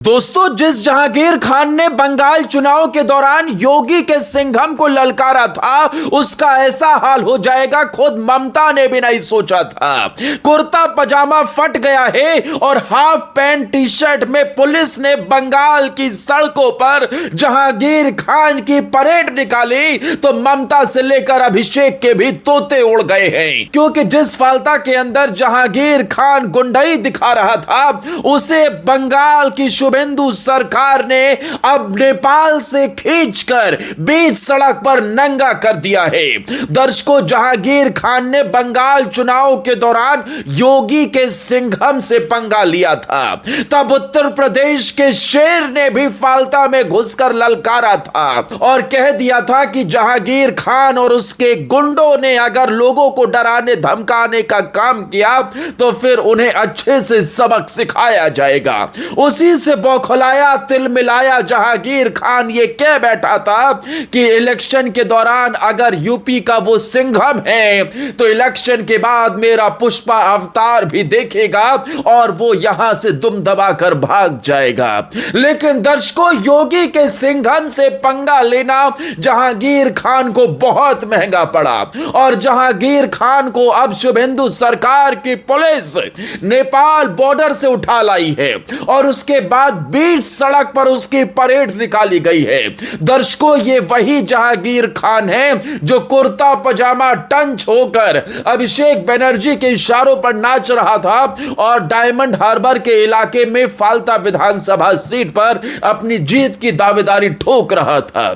दोस्तों, जिस जहांगीर खान ने बंगाल चुनाव के दौरान योगी के सिंघम को ललकारा था, उसका ऐसा हाल हो जाएगा खुद ममता ने भी नहीं सोचा था। कुर्ता पजामा फट गया है और हाफ पैंट टी शर्ट में पुलिस ने बंगाल की सड़कों पर जहांगीर खान की परेड निकाली तो ममता से लेकर अभिषेक के भी तोते उड़ गए हैं, क्योंकि जिस फालता के अंदर जहांगीर खान गुंडई दिखा रहा था उसे बंगाल की शुभेंदु सरकार ने अब नेपाल से खींचकर बीच सड़क पर नंगा कर दिया है। दर्शकों, जहांगीर खान ने बंगाल चुनाव के दौरान योगी के सिंघम से पंगा लिया था, तब उत्तर प्रदेश के शेर ने भी फालता में घुसकर ललकारा था और कह दिया था कि जहांगीर खान और उसके गुंडों ने अगर लोगों को डराने धमकाने का काम किया तो फिर उन्हें अच्छे से सबक सिखाया जाएगा। उसी से बौखलाया तिल मिलाया जहांगीर खान ये कह बैठा था कि इलेक्शन के दौरान अगर यूपी का वो सिंघम है तो इलेक्शन के बाद मेरा पुष्पा अवतार भी देखेगा और वो यहां से दुम दबाकर भाग जाएगा। लेकिन दर्शकों, योगी के सिंघम से पंगा लेना जहांगीर खान को बहुत महंगा पड़ा और जहांगीर खान को अब शुभेंदु सरकार की पुलिस नेपाल बॉर्डर से उठा लाई है और उसके बाद बीच सड़क पर उसकी परेड निकाली गई है। दर्शकों, ये वही जहांगीर खान है जो कुर्ता पजामा टंच होकर अभिषेक बनर्जी के इशारों पर नाच रहा था और डायमंड हार्बर के इलाके में फाल्ता विधानसभा सीट पर अपनी जीत की दावेदारी ठोक रहा था।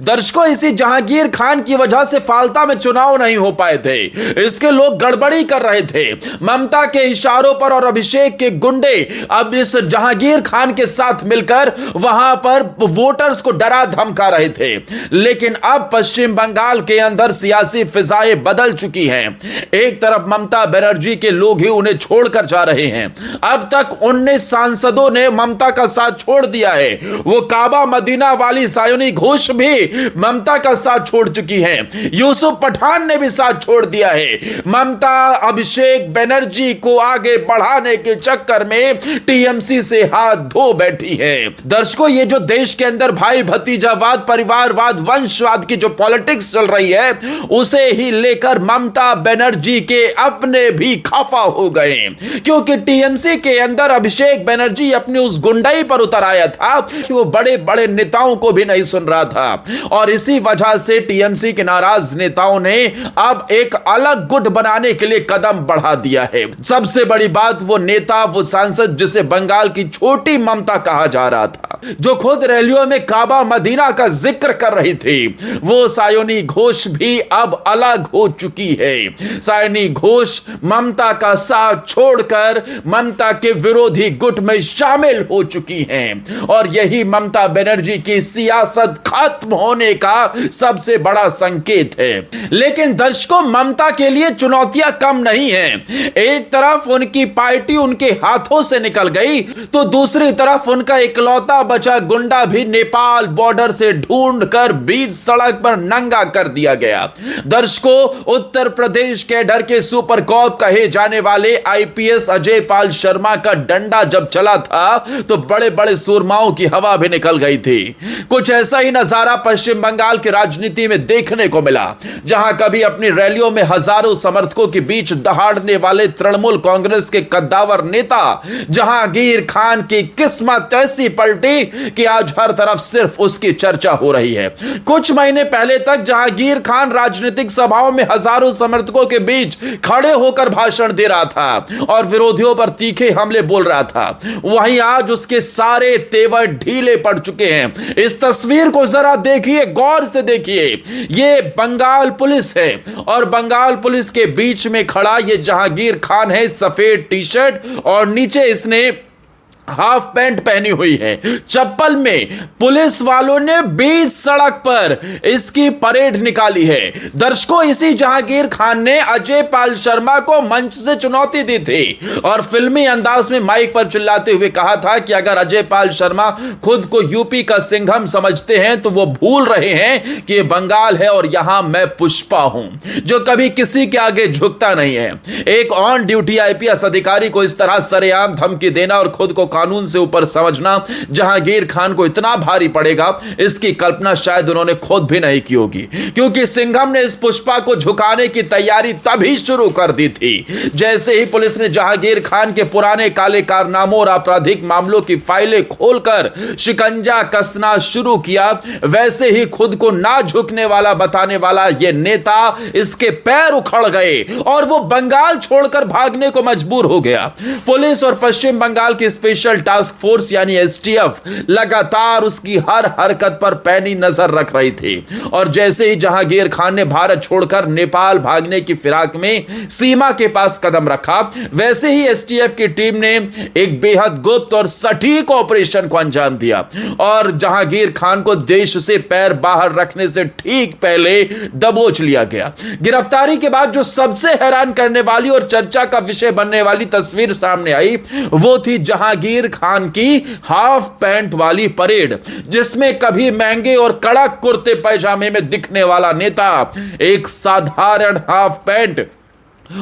दर्शकों, इसी जहांगीर खान की वजह से फाल्ता में चुनाव नहीं हो पाए थे। इसके लोग गड़बड़ी कर रहे थे। ममता के इशारों पर और अभिषेक के गुंडे अब इस जहांगीर खान के साथ मिलकर वहां पर वोटर्स को डरा धमका रहे थे। लेकिन अब पश्चिम बंगाल के अंदर सियासी फिजाएं बदल चुकी हैं। एक तरफ ममता बनर्जी के लोग ही उन्हें छोड़कर जा रहे हैं। अब तक 19 सांसदों ने ममता का साथ छोड़ दिया है। वो काबा मदीना वाली सायोनी घोष भी ममता का साथ छोड़ चुकी हैं। यूसुफ पठान ने भी साथ छोड़ दिया है। ममता अभिषेक बनर्जी को आगे बढ़ाने के चक्कर में टीएमसी से हाथ धो बैठी है। दर्शकों, ये जो देश के अंदर भाई भतीजावाद, परिवारवाद, वंशवाद की जो पॉलिटिक्स चल रही है उसे ही लेकर ममता बनर्जी के अपने भी खफा हो गए, क्योंकि टीएमसी के अंदर अभिषेक बनर्जी अपनी उस गुंडाई पर उतर आया था कि वो बड़े बड़े नेताओं को भी नहीं सुन रहा था और इसी वजह से टीएमसी के नाराज नेताओं ने अब एक अलग गुट बनाने के लिए कदम बढ़ा दिया है। सबसे बड़ी बात, वो नेता, वो सांसद जिसे बंगाल की छोटी ममता कहा जा रहा था, जो खुद रैलियों में काबा मदीना का जिक्र कर रही थी, वो सायोनी घोष भी अब अलग हो चुकी है। सायोनी घोष ममता का साथ छोड़कर ममता के विरोधी गुट में शामिल हो चुकी हैं और यही ममता बनर्जी की सियासत खत्म होने का सबसे बड़ा संकेत है। लेकिन दर्शकों, ममता के लिए चुनौतियां कम नहीं हैं। एक तरफ उनकी पार्टी उनके हाथों से निकल गई तो दूसरी तरफ उनका इकलौता बचा गुंडा भी नेपाल बॉर्डर से ढूंढकर बीच सड़क पर नंगा कर दिया गया। दर्शकों, उत्तर प्रदेश कैडर के सुपर कॉप कहे जाने वाले आईपीएस अजय पाल शर्मा का डंडा जब चला था तो बड़े बड़े सूरमाओं की हवा भी निकल गई थी। कुछ ऐसा ही नजारा पश्चिम बंगाल की राजनीति में देखने को मिला, जहां कभी अपनी रैलियों में हजारों समर्थकों के बीच दहाड़ने वाले तृणमूल कांग्रेस के कद्दावर नेता जहांगीर खान की किस्मत ऐसी पलटी कि आज हर तरफ सिर्फ उसकी चर्चा हो रही है। कुछ महीने पहले तक जहांगीर खान राजनीतिक सभाओं में हजारों समर्थकों के बीच खड़े होकर भाषण दे रहा था और विरोधियों पर तीखे हमले बोल रहा था। वहीं आज उसके सारे तेवर ढीले पड़ चुके हैं। इस तस्वीर को जरा देखिए, गौर से देखिए। ये बंगाल पुलिस है और बंगाल पुलिस के बीच में खड़ा ये जहांगीर खान है। सफेद टी शर्ट और नीचे इसने हाफ पैंट पहनी हुई है। चप्पल में पुलिस वालों ने बीच सड़क पर इसकी परेड निकाली है। दर्शकों, इसी जहांगीर खान ने अजय पाल शर्मा को मंच से चुनौती दी थी और फिल्मी अंदाज में माइक पर चिल्लाते हुए कहा था कि अगर अजय पाल शर्मा खुद को यूपी का सिंघम समझते हैं तो वो भूल रहे हैं कि ये बंगाल है और यहां मैं पुष्पा हूं, जो कभी किसी के आगे झुकता नहीं है। एक ऑन ड्यूटी आईपीएस अधिकारी को इस तरह सरेआम धमकी देना और खुद को कानून से ऊपर समझना जहांगीर खान को इतना भारी पड़ेगा, इसकी कल्पना शायद उन्होंने खुद भी नहीं की होगी, क्योंकि सिंघम ने इस पुष्पा को झुकाने की तैयारी तभी शुरू कर दी थी जैसे ही पुलिस ने जहांगीर खान के पुराने काले कारनामों और आपराधिक मामलों की फाइलें खोलकर शिकंजा कसना शुरू किया। वैसे ही खुद को ना झुकने वाला बताने वाला यह नेता, इसके पैर उखड़ गए और वो बंगाल छोड़कर भागने को मजबूर हो गया। पुलिस और पश्चिम बंगाल की स्पेशल टास्क फोर्स यानी एसटीएफ लगातार उसकी हर हरकत पर पैनी नजर रख रही थी और जैसे ही जहांगीर खान ने भारत छोड़कर नेपाल भागने की फिराक में सीमा के पास कदम रखा, वैसे ही एसटीएफ की टीम ने एक बेहद गुप्त और सटीक ऑपरेशन को अंजाम दिया और जहांगीर खान को देश से पैर बाहर रखने से ठीक पहले दबोच लिया गया। गिरफ्तारी के बाद जो सबसे हैरान करने वाली और चर्चा का विषय बनने वाली तस्वीर सामने आई, वो थी जहांगीर खान की हाफ पैंट वाली परेड, जिसमें कभी महंगे और कड़क कुर्ते पैजामे में दिखने वाला नेता एक साधारण हाफ पैंट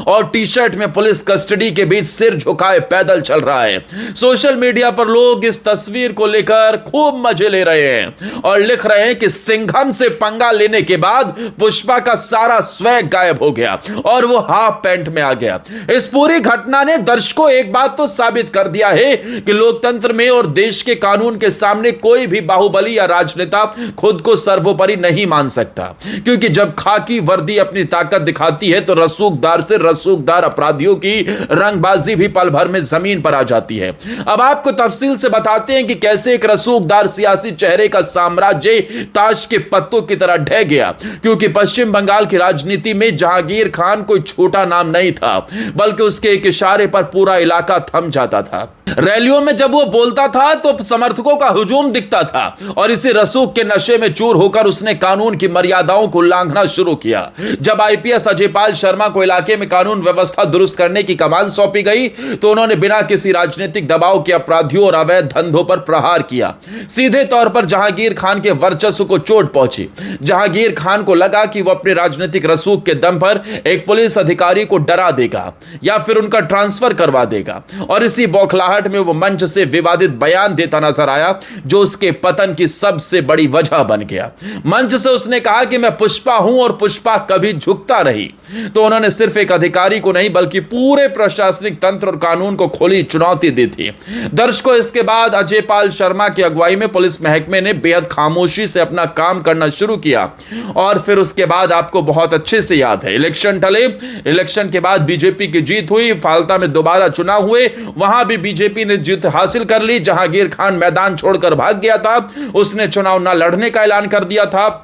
और टी शर्ट में पुलिस कस्टडी के बीच सिर झुकाए पैदल चल रहा है। सोशल मीडिया पर लोग इस तस्वीर को लेकर खूब मजे ले रहे हैं और लिख रहे हैं कि सिंघम से पंगा लेने के बाद पुष्पा का सारा स्वैग गायब हो गया और वो हाफ पैंट में आ गया। इस पूरी घटना ने दर्शकों एक बात तो साबित कर दिया है कि लोकतंत्र में और देश के कानून के सामने कोई भी बाहुबली या राजनेता खुद को सर्वोपरि नहीं मान सकता, क्योंकि जब खाकी वर्दी अपनी ताकत दिखाती है तो रसूखदार से रसूखदार अपराधियों की रंगबाजी भी पल भर में जमीन पर आ जाती है। अब आपको तफसील से बताते हैं कि कैसे एक रसूखदार सियासी चेहरे का साम्राज्य ताश के पत्तों की तरह ढह गया, क्योंकि पश्चिम बंगाल की राजनीति में जहांगीर खान कोई छोटा नाम नहीं था, बल्कि उसके एक इशारे पर पूरा इलाका थम जाता था। रैलियों में जब वो बोलता था तो समर्थकों का हुजूम दिखता था और इसी रसूख के नशे में चूर होकर उसने कानून की मर्यादाओं को उल्लंघना शुरू किया। जब आईपीएस अजयपाल शर्मा को इलाके में कानून व्यवस्था दुरुस्त करने की कमान सौंपी गई तो उन्होंने बिना किसी राजनीतिक दबाव के अपराधियों और अवैध धंधों पर प्रहार किया। सीधे तौर पर जहांगीर खान के वर्चस्व को चोट पहुंची। जहांगीर खान को लगा कि वह अपने राजनीतिक रसूख के दम पर एक पुलिस अधिकारी को डरा देगा या फिर उनका ट्रांसफर करवा देगा और इसी बौखलाहट में वो मंच से विवादित बयान देता नजर आया, जो उसके पतन की सबसे बड़ी वजह बन गया। मंच से उसने कहा कि मैं पुष्पा हूं और पुष्पा कभी झुकता नहीं। तो उन्होंने सिर्फ एक अधिकारी को नहीं बल्कि पूरे प्रशासनिक तंत्र और कानून को खुली चुनौती दी थी। दर्शकों, इसके बाद अजयपाल शर्मा की अगुवाई में पुलिस महकमे ने बेहद खामोशी से अपना काम करना शुरू किया और फिर उसके बाद आपको बहुत अच्छे से याद है, इलेक्शन टले। इलेक्शन के बाद बीजेपी की जीत हुई, फाल्ता में दोबारा चुनाव हुए, वहां भी बीजेपी ने जीत हासिल कर ली। जहांगीर खान मैदान छोड़कर भाग गया था, उसने चुनाव न लड़ने का ऐलान कर दिया था।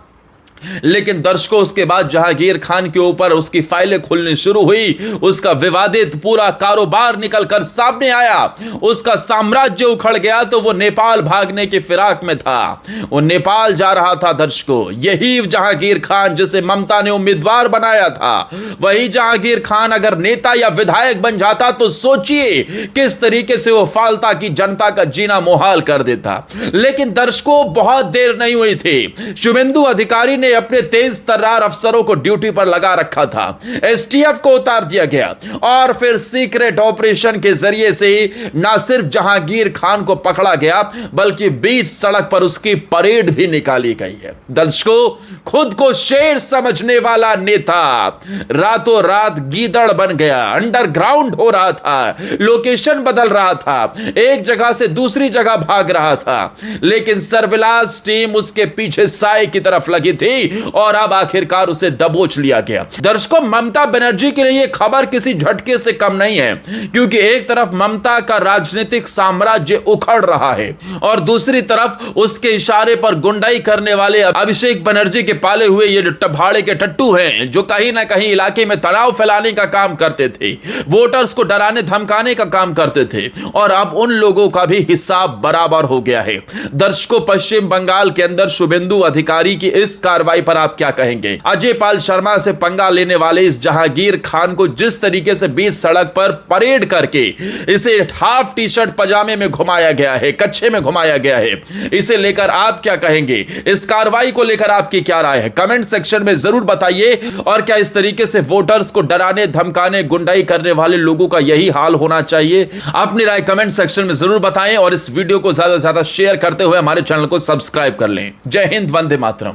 लेकिन दर्शकों, उसके बाद जहांगीर खान के ऊपर उसकी फाइलें खुलनी शुरू हुई, उसका विवादित पूरा कारोबार निकलकर सामने आया, उसका साम्राज्य उखड़ गया तो वो नेपाल भागने की फिराक में था। वो नेपाल जा रहा था। दर्शकों, यही जहांगीर खान जिसे ममता ने उम्मीदवार बनाया था, वही जहांगीर खान अगर नेता या विधायक बन जाता तो सोचिए किस तरीके से वो फाल्ता की जनता का जीना मुहाल कर देता। लेकिन दर्शकों, बहुत देर नहीं हुई थी। शुभेंदु अधिकारी ने अपने तेज तर्रार अफसरों को ड्यूटी पर लगा रखा था। एसटीएफ को उतार दिया गया और फिर सीक्रेट ऑपरेशन के जरिए से ना सिर्फ जहांगीर खान को पकड़ा गया बल्कि बीच सड़क पर उसकी परेड भी निकाली गई है। दर्शकों, खुद को शेर समझने वाला नेता रातों रात गीदड़ बन गया, अंडरग्राउंड हो रहा था, लोकेशन बदल रहा था, एक जगह से दूसरी जगह भाग रहा था, लेकिन सर्विलांस टीम उसके पीछे साए की तरफ लगी थी और अब आखिरकार उसे दबोच लिया गया। दर्शकों, ममता बनर्जी के लिए यह खबर किसी झटके से कम नहीं है, क्योंकि एक तरफ ममता का राजनीतिक साम्राज्य उखड़ रहा है और दूसरी तरफ उसके इशारे पर गुंडाई करने वाले अभिषेक बनर्जी के पाले हुए ये भाड़े के टट्टू हैं, जो कहीं ना कहीं इलाके में तनाव फैलाने का काम करते थे, वोटर्स को डराने धमकाने का काम करते थे और अब उन लोगों का भी हिसाब बराबर हो गया है। दर्शकों, पश्चिम बंगाल के अंदर शुभेंदु अधिकारी की इस कार्रवाई कार्रवाई पर आप क्या कहेंगे? अजय पाल शर्मा से पंगा लेने वाले इस जहांगीर खान को जिस तरीके से बीच सड़क पर परेड करके इसे हाफ टी शर्ट पजामे में घुमाया गया है, कच्छे में घुमाया गया है, इसे लेकर आप क्या कहेंगे? इस कार्रवाई को लेकर आपकी क्या राय है? कमेंट सेक्शन में जरूर बताइए। और क्या इस तरीके से वोटर्स को डराने, धमकाने, गुंडाई करने वाले लोगों का यही हाल होना चाहिए? अपनी राय कमेंट सेक्शन में जरूर बताएं और इस वीडियो को ज्यादा से ज्यादा शेयर करते हुए हमारे चैनल को सब्सक्राइब कर लें। जय हिंद, वंदे मातरम।